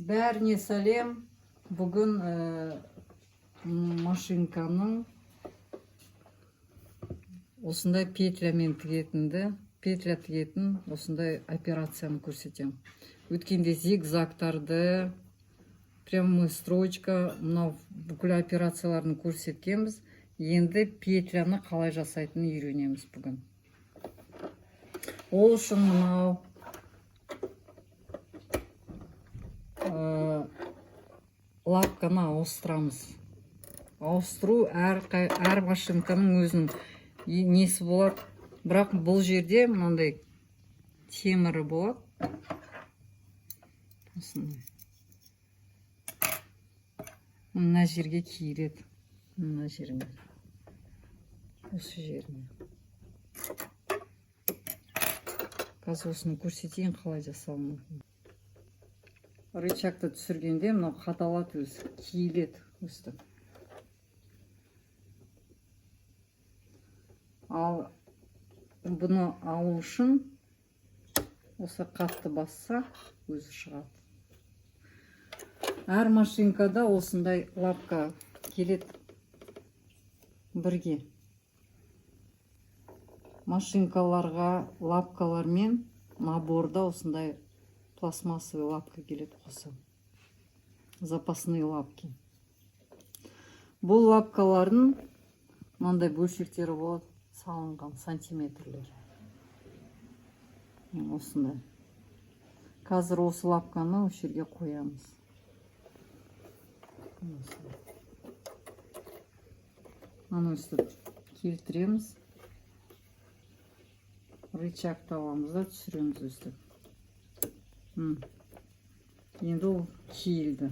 Бәріне сәлем. Бүгін машинканың осындай петлямен петля тігетін осындай операцияны көрсетем. Өткенде зигзагтарды, прямой строчка, мынау бүкіл операцияларын көрсеткенбіз. Енді петляны қалай жасайтынын үйренеміз бүгін. Ол үшін мынау лапканы ауыстырамыз. Ауыстыру әр машинканың өзінің несі болады. Бірақ бұл жерде мынандай темірі болады. Мына жерге киіледі. Мына жеріне. Осы жеріне. Қазір осыны көрсетейін, қалай жасалуын. Рычагты түсіргенде мынау қаталады өзі, киіледі өстіп. Ал бұны алу үшін осы қатты басса өзі шығады. Әр машинкада осындай лапка келеді бірге. Машинкаларға лапкалар мен наборда осындай пластмассовый лапка келеді қоса. Запасные лапки. Бұл лапкалардың мынандай бөлшектері болады, салынған сантиметрлер. Осындай. Қазір осы лапканы осы жерге қоямыз. Аны өстіп келтіреміз. Рычагты аламыз да түсіреміз өстіп. Енді ол киілді.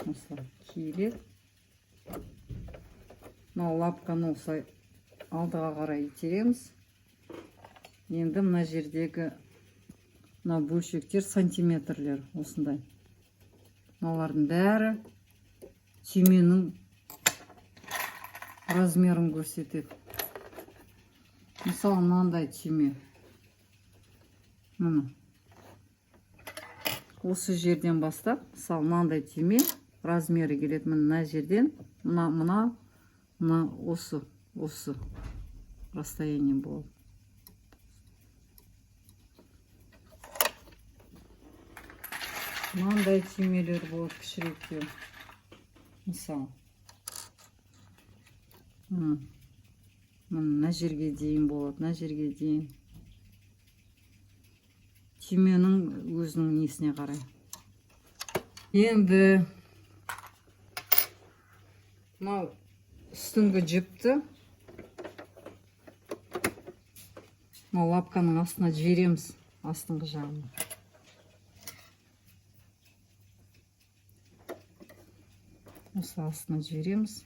Осылай киіледі. Мынау лапканы осылай алдыға қарай итереміз. Енді мына жердегі мына бөлшектер сантиметрлер осындай. Мыналардың бәрі түйменің размерін көрсетеді. Мысалы, мынандай түйме. Осы жерден бастап, мысалы, мынандай түйме размері келеді. Мына жерден, мына осы расстояние болады. Мынандай түймелер болады кішірейтеу. Мысалы, мына жерге дейін болады, мына жерге дейін. Түйменің өзінің несіне қарай. Енді мынау үстіңгі жіпті мынау лапканың астына жібереміз, астыңғы жағына. Осы астына жібереміз.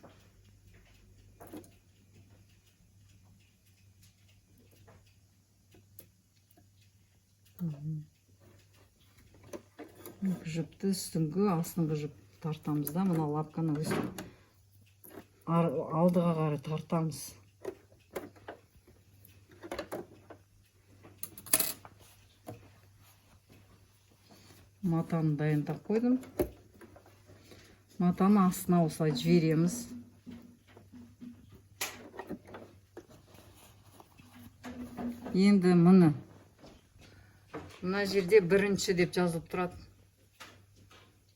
Жіпті үстіңгі, астыңғы жіп тартамыз да, мына лапканы өстіп алдыға қарай тартамыз. Матаны дайындап қойдым. Матаны астына осылай жібереміз. Енді мына жерде бірінші деп жазылып тұрады.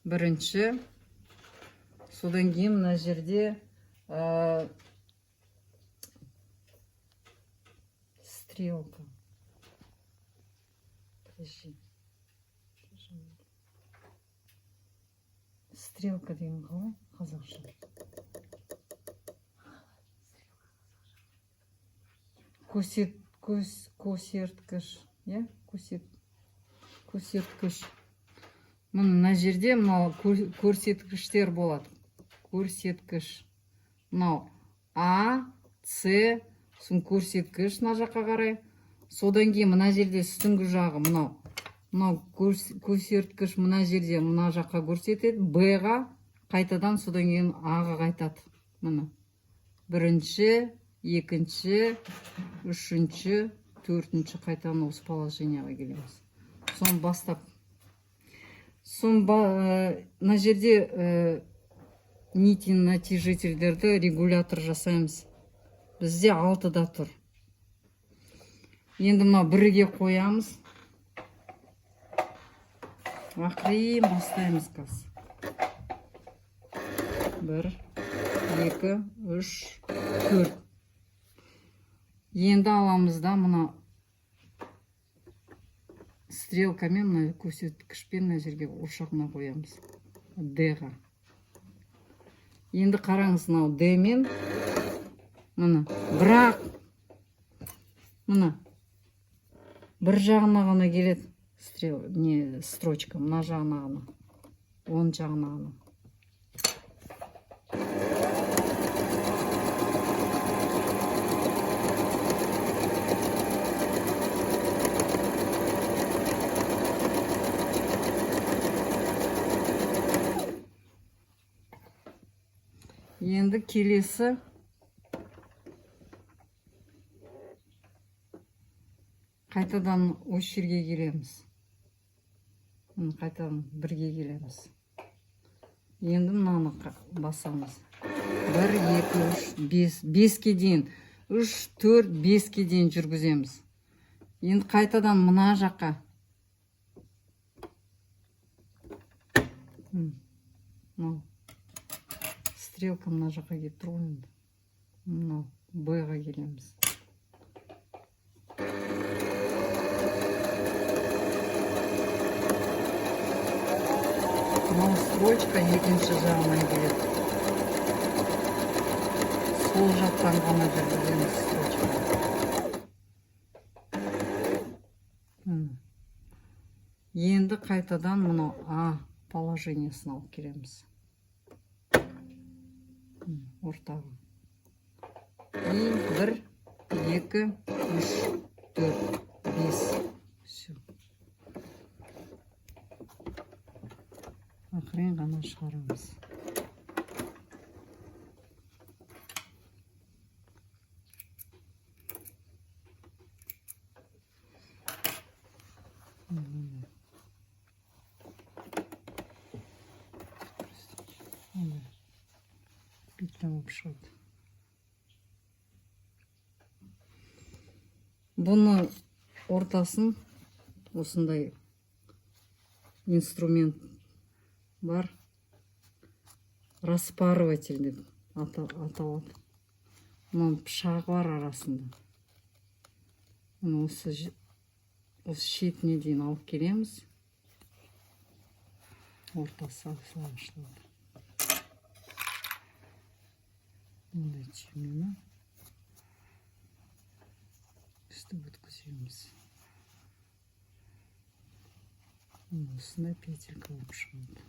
Бірінші. Содан кейін мына жерде стрелка. Стрелка деген қалай қазақша? Көрсеткіш, иә? Көрсеткіш. Мына жерде мынау көрсеткіштер болады. Көрсеткіш. Мынау А, С, соң көрсеткіш мына жаққа қарай. Содан кейін мына жерде үстіңгі жағы мынау көрсеткіш мына жерде мына жаққа көрсетеді. Б-ға қайтадан содан кейін А-ға қайтады. Мына. Бірінші, екінші, үшінші, төртінші қайтадан осы положенияға келеміз. Соны бастап. Мына жерде нити натяжительдерді регулятор жасаймыз. Бізде 6-да тұр. Енді мына 1-ге қоямыз. Ақырын бастаймыз қазір. 1, 2, 3, 4. Енді аламыз да мына стрелкамен, мына көрсеткішпен мына жерге ошағына қоямыз. D-ға. Енді қараңыз, мынау D-мен мына, бірақ мына бір жағына ғана келеді строчка, мына жағына ғана, оң жағына ғана. Енді келесі қайтадан осы жерге келеміз. Қайтадан 1-ге келеміз. Енді мынаны басамыз. 1, 2, 3, 5. 5-ке дейін. 3, 4, 5-ке дейін жүргіземіз. Енді қайтадан мына жаққа. Стрелка мына жаққа келіп тұр ғой енді. Мынау Б-ға келеміз. Мынау строчка екінші жағына келеді. Сол жақтан ғана жүргіземіз строчка. Енді қайтадан мынау А положениясын алып келеміз. Ортаға. 1, 2, 3, 4, 5. Все. Ақырын ғана шығарамыз. Биттен болып шығады. Бұны ортасын осындай инструмент бар. Распарыватель деп аталады. Мұның пышағы бар арасында. Осы шетіне дейін алып келеміз. Ортасы ашылады. Мындай түймені үстіп өткіземіз. Осындай петелька болып шығады.